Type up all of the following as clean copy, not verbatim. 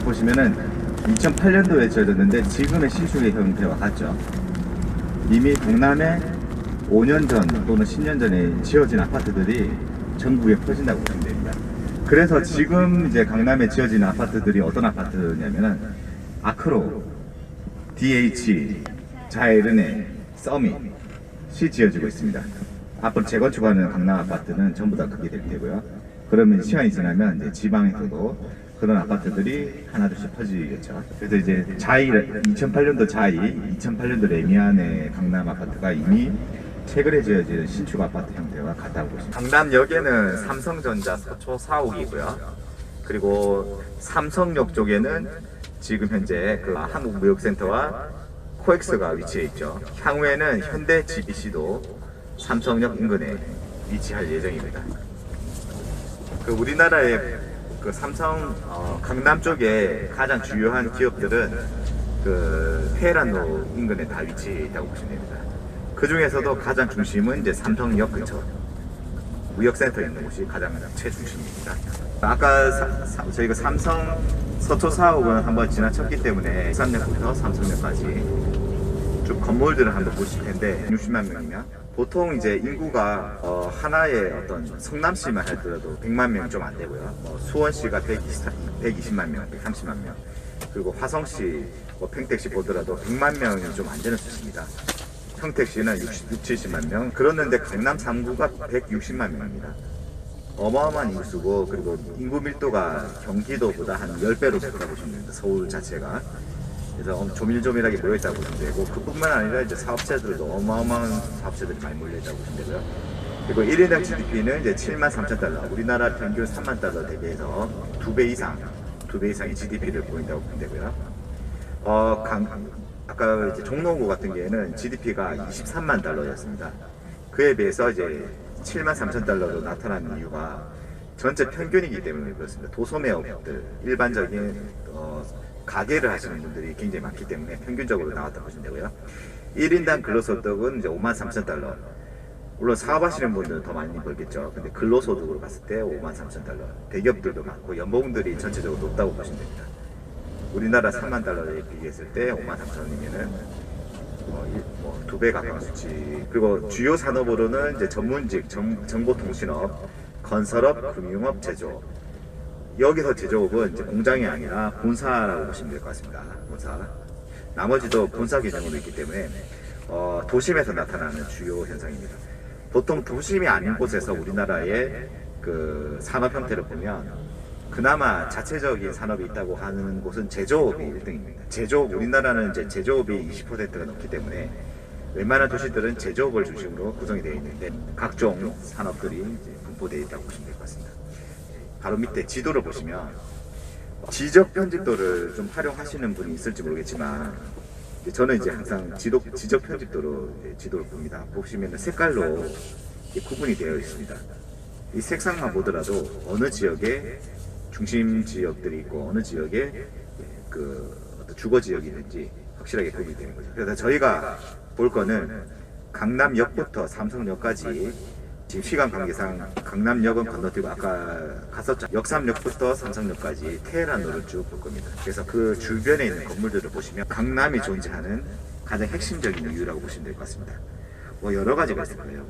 보시면은 2008년도에 지어졌는데 지금의 신축의 형태와 같죠. 이미 강남에 5년 전 또는 10년 전에 지어진 아파트들이 전국에 퍼진다고 보시면 됩니다. 그래서 지금 이제 강남에 지어진 아파트들이 어떤 아파트냐면은 아크로, DH, 자이르네, 서밋이 지어지고 있습니다. 앞으로 재건축하는 강남 아파트는 전부 다 그게 될 테고요. 그러면 시간이 지나면 이제 지방에서도 그런 아파트들이 하나둘씩 퍼지겠죠. 그래서 이제 자이, 2008년도 자이, 2008년도 레미안의 강남 아파트가 이미 최근에 지어진 신축 아파트 형태와 같다고 보십니다. 강남역에는 삼성전자 서초 사옥이고요. 그리고 삼성역 쪽에는 지금 현재 그 한국무역센터와 코엑스가 위치해 있죠. 향후에는 현대 GBC도 삼성역 인근에 위치할 예정입니다. 그 우리나라의 그 삼성 강남 쪽에 가장 주요한 기업들은 그 테헤란로 인근에 다 위치해 있다고 보시면 됩니다. 그 중에서도 가장 중심은 이제 삼성역 근처 무역센터 있는 곳이 가장 최중심입니다. 아까 저희가 삼성 서초 사옥은 한번 지나쳤기 때문에 삼성역부터 삼성역까지 쭉 건물들을 한번 보실 텐데 60만 명이면 보통 이제 인구가 하나의 어떤 성남시만 하더라도 100만 명 좀 안 되고요. 수원시가 120만 명, 130만 명, 그리고 화성시, 평택시 보더라도 100만 명이 좀 안 되는 수치입니다. 평택시는 60, 70만 명. 그렇는데 강남 3구가 160만 명입니다. 어마어마한 인구수고, 그리고 인구 밀도가 경기도보다 한 10배로 높다고 보시면 됩니다. 서울 자체가. 그래서 조밀조밀하게 모여있다고 보시면 되고, 그뿐만 아니라 이제 사업체들도 어마어마한 사업체들이 많이 몰려있다고 보시면 되고요. 그리고 1인당 GDP는 이제 7만 3천 달러, 우리나라 평균 3만 달러 대비해서 2배 이상의 GDP를 보인다고 보시면 되고요. 아까 이제 종로구 같은 경우에는 GDP가 23만 달러였습니다. 그에 비해서 이제 7만 3천 달러로 나타나는 이유가 전체 평균이기 때문에 그렇습니다. 도소매업들, 일반적인 가게를 하시는 분들이 굉장히 많기 때문에 평균적으로 나왔다고 보시면 되고요. 1인당 근로소득은 이제 5만 3천 달러. 물론 사업하시는 분들은 더 많이 벌겠죠. 근데 근로소득으로 봤을 때 5만 3천 달러. 대기업들도 많고 연봉들이 전체적으로 높다고 보시면 됩니다. 우리나라 3만 달러에 비교했을 때 5만 3천 원이면은 2배 가까운 수치. 그리고 주요 산업으로는 이제 전문직, 정보통신업, 건설업, 금융업, 제조업. 여기서 제조업은 이제 공장이 아니라 본사라고 보시면 될 것 같습니다. 본사. 나머지도 본사 개념으로 있기 때문에 도심에서 나타나는 주요 현상입니다. 보통 도심이 아닌 곳에서 우리나라의 그 산업 형태를 보면 그나마 자체적인 산업이 있다고 하는 곳은 제조업이 1등입니다. 제조업, 우리나라는 이제 제조업이 20%가 넘기 때문에 웬만한 도시들은 제조업을 중심으로 구성이 되어 있는데 각종 산업들이 이제 분포되어 있다고 보시면 될 것 같습니다. 바로 밑에 지도를 보시면 지적 편집도를 좀 활용하시는 분이 있을지 모르겠지만 저는 이제 항상 지적 편집도로 지도를 봅니다. 보시면 색깔로 구분이 되어 있습니다. 이 색상만 보더라도 어느 지역에 중심 지역들이 있고 어느 지역에 그 어떤 주거 지역이 있는지 확실하게 구분이 되는 거죠. 그래서 저희가 볼 거는 강남역부터 삼성역까지 지금 시간 관계상 강남역은 건너뛰고 아까 갔었죠. 역삼역부터 삼성역까지 테헤란로를 쭉 볼 겁니다. 그래서 그 주변에 있는 건물들을 보시면 강남이 존재하는 가장 핵심적인 이유라고 보시면 될 것 같습니다. 여러 가지가 있을 거예요.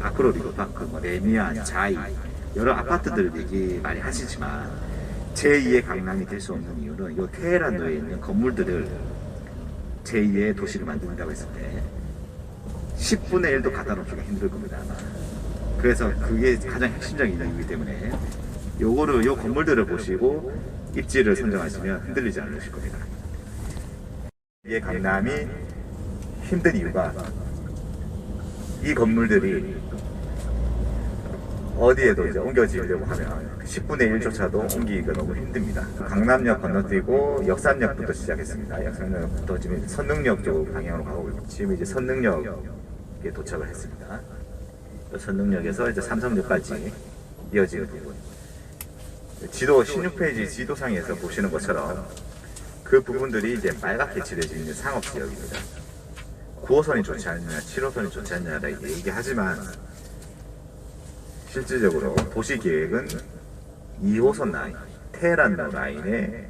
아크로 리버파크, 레미안, 자이 여러 아파트들 얘기 많이 하시지만 제2의 강남이 될 수 없는 이유는 이 테헤란로에 있는 건물들을 제2의 도시를 만든다고 했을 때 10분의 1도 갖다 놓기가 힘들 겁니다, 아마. 그래서 그게 가장 핵심적인 이유이기 때문에 요 건물들을 보시고 입지를 선정하시면 흔들리지 않으실 겁니다. 이게 강남이 힘든 이유가 이 건물들이 어디에도 이제 옮겨지려고 하면 10분의 1조차도 옮기기가 너무 힘듭니다. 강남역 건너뛰고 역삼역부터 시작했습니다. 역삼역부터 지금 선릉역 쪽 방향으로 가고 있고 지금 이제 선릉역에 도착을 했습니다. 선릉역에서 이제 삼성역까지 이어지는 부분. 지도 16페이지 지도상에서 보시는 것처럼 그 부분들이 이제 빨갛게 칠해져 있는 상업지역입니다. 9호선이 좋지 않느냐, 7호선이 좋지 않느냐 얘기하지만 실질적으로 도시계획은 2호선 라인, 테헤란로 라인의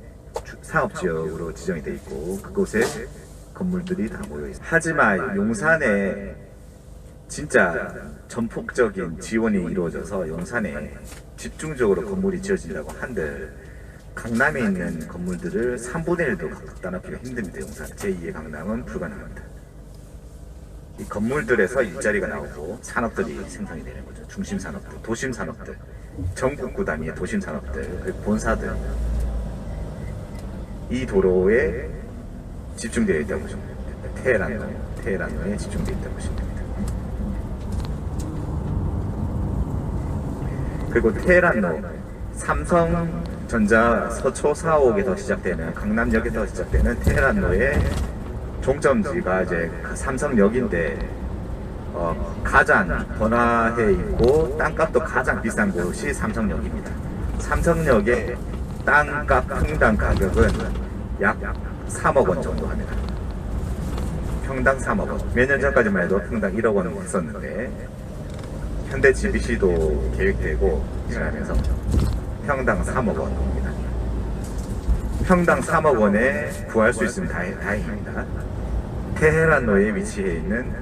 상업지역으로 지정이 돼 있고 그곳에 건물들이 다 모여 있습니다. 하지만 용산에 진짜 전폭적인 지원이 이루어져서 용산에 집중적으로 건물이 지어진다고 한들 강남에 있는 건물들을 3분의 1도 갖다 놓기가 힘듭니다. 용산 제2의 강남은 불가능합니다. 이 건물들에서 일자리가 나오고 산업들이 생성이 되는 거죠. 중심 산업들, 도심 산업들, 전국구 단위의 도심 산업들, 그리고 본사들, 이 도로에 집중되어 있다고 보시면 됩니다. 테헤란로에 집중되어 있다고 보시면 됩니다. 그리고 테헤란로, 삼성전자 서초 4호역에서 시작되는 강남역에서 시작되는 테헤란로의 종점지가 이제 삼성역인데 가장 번화해 있고 땅값도 가장 비싼 곳이 삼성역입니다. 삼성역의 땅값 평당 가격은 약 3억 원 정도 합니다. 평당 3억 원. 몇 년 전까지만 해도 평당 1억 원 했었는데 현대 GBC도 계획되고 하면서 평당 3억 원입니다. 평당 3억 원에 구할 수 있으면 다행입니다. 테헤란로에 위치해 있는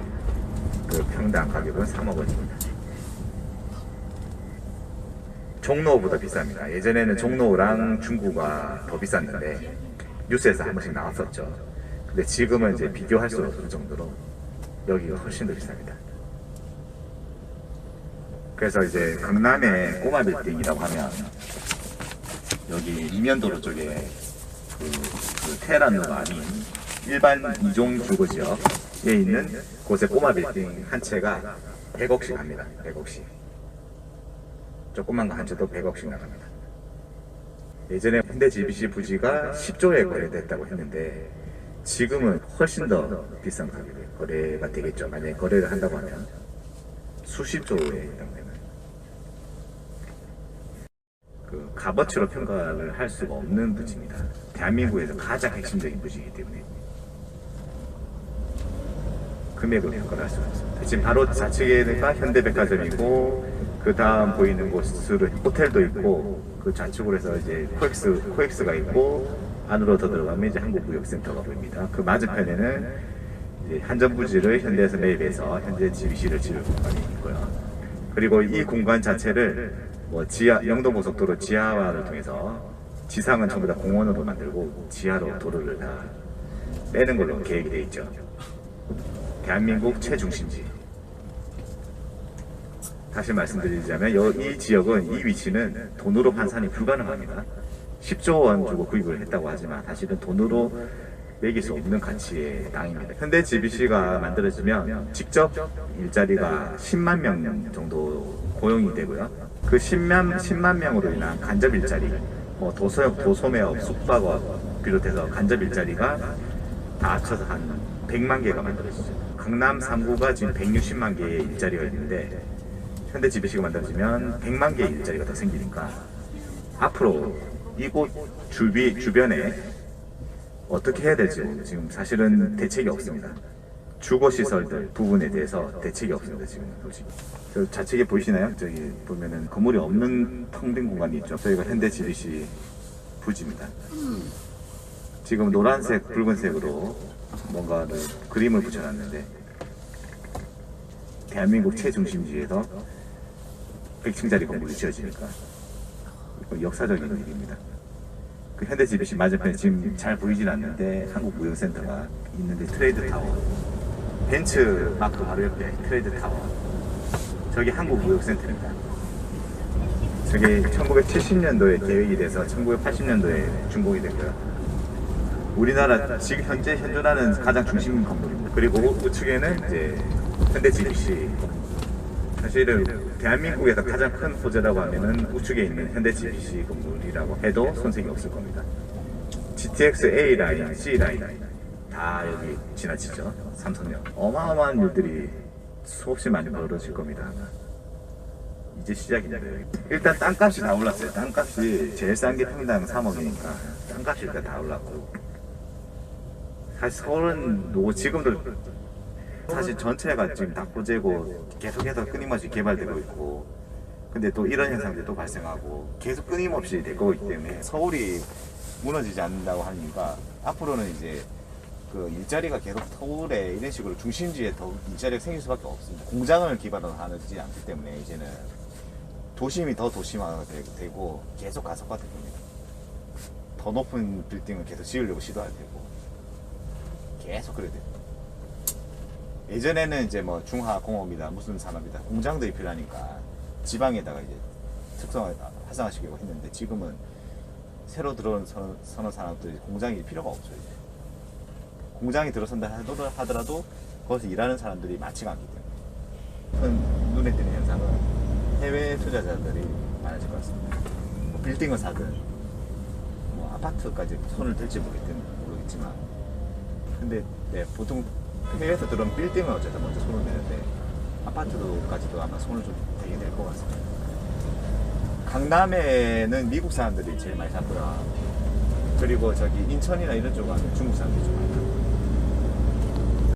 그 평당 가격은 3억 원입니다. 종로보다 비쌉니다. 예전에는 종로랑 중구가 더 비쌌는데 뉴스에서 한 번씩 나왔었죠. 근데 지금은 이제 비교할 수 없을 정도로 여기가 훨씬 더 비쌉니다. 그래서 이제 강남의 꼬마 빌딩이라고 하면 여기 이면도로 쪽에 그 테헤란로가 아닌 일반 이종 주거 지역에 있는 곳의 꼬마 빌딩 한 채가 100억씩 합니다. 100억씩. 조그만 거 한 채도 100억씩 나갑니다. 예전에 현대 GBC 부지가 10조에 거래됐다고 했는데 지금은 훨씬 더 비싼 가격에 거래가 되겠죠. 만약에 거래를 한다고 하면 수십 조에 해당되는 그 값어치로 평가를 할 수가 없는 부지입니다. 대한민국에서 가장 핵심적인 부지이기 때문에 금액을 평가를 할 수가 없습니다. 지금 바로 좌측에가 현대백화점이고 그 다음 보이는 곳으로 호텔도 있고 그 좌측으로 해서 이제 코엑스가 있고 안으로 더 들어가면 이제 한국무역센터가 보입니다. 그 맞은편에는 이제 한전부지를 현대에서 매입해서 현재 GBC를 지을 공간이 있고요. 그리고 이 공간 자체를 뭐 영동고속도로 지하화를 통해서 지상은 전부 다 공원으로 만들고 지하로 도로를 다 빼는 걸로 계획이 되어 있죠. 대한민국 최중심지. 다시 말씀드리자면 이 지역은 이 위치는 돈으로 환산이 불가능합니다. 10조 원 주고 구입을 했다고 하지만 사실은 돈으로 매길 수 없는 가치의 땅입니다. 현대 GBC가 만들어지면 직접 일자리가 10만 명 정도 고용이 되고요. 그 10만 명으로 인한 간접 일자리, 뭐 도소매업, 숙박업 비롯해서 간접 일자리가 다 합쳐서 한 100만 개가 만들어지죠. 강남 3구가 지금 160만 개의 일자리가 있는데 현대 GBC가 만들어지면 100만 개의 일자리가 더 생기니까 앞으로 이곳 주변에 어떻게 해야 될지 지금 사실은 대책이 없습니다. 주거시설들 부분에 대해서 대책이 없습니다. 지금 솔직히. 저 좌측에 보이시나요? 저기 보면은 건물이 없는 텅 빈 공간이 있죠. 저희가 현대 GBC 부지입니다. 지금 노란색, 붉은색으로 뭔가를 그림을 붙여놨는데 대한민국 최중심지에서 100층짜리 건물이 지어지니까 역사적인 일입니다. 그 현대 GBC 맞은편에 지금 잘 보이진 않는데 한국무역센터가 있는데 트레이드타워, 벤츠 마크 바로 옆에 트레이드타워, 저기 한국무역센터입니다. 저게 1970년도에 계획이 돼서 1980년도에 준공이 됐고요. 우리나라 지금 현재 현존하는 가장 중심 건물입니다. 그리고 우측에는 이제 현대 GBC. 사실은 대한민국에서 가장 큰 호재라고 하면은 우측에 있는 현대 GBC 건물이라고 해도 손색이 없을 겁니다. GTX A 라인, C 라인 다 여기 지나치죠. 삼성역. 어마어마한 일들이 수없이 많이 벌어질 겁니다. 이제 시작입니다. 일단 땅값이 다 올랐어요. 땅값이 제일 싼 게 평당 3억이니까 땅값이 일단 다 올랐고, 사실 서울은 지금도 사실 전체가 지금 낙후제고 계속해서 끊임없이 개발되고 있고, 근데 또 이런 현상들이 또 발생하고 계속 끊임없이 되고 있기 때문에 서울이 무너지지 않는다고 하는 이유가 앞으로는 이제 그 일자리가 계속 서울에 이런 식으로 중심지에 더 일자리가 생길 수밖에 없습니다. 공장을 기반으로 하지 않기 때문에 이제는 도심이 더 도심화가 되고 계속 가속화될 겁니다. 더 높은 빌딩을 계속 지으려고 시도할 테고 계속 그래야 돼요. 예전에는 이제 뭐 중화공업이다 무슨 산업이다 공장들이 필요하니까 지방에다가 이제 특성을 활성화시키려고 했는데 지금은 새로 들어온 선호 산업들이 공장이 필요가 없어요. 이제. 공장이 들어선다 하더라도 거기서 일하는 사람들이 많지가 않기 때문에 눈에 띄는 현상은 해외 투자자들이 많아질 것 같습니다. 뭐 빌딩을 사든 뭐 아파트까지 손을 댈지 모르겠지만 근데 네, 보통 해외에서 들어온 빌딩은 어쨌든 먼저 손을 내는데 아파트도까지도 아마 손을 좀 대게 될 것 같습니다. 강남에는 미국 사람들이 제일 많이 살고요. 그리고 저기 인천이나 이런 쪽 가면 중국 사람들이 좀 많이 살고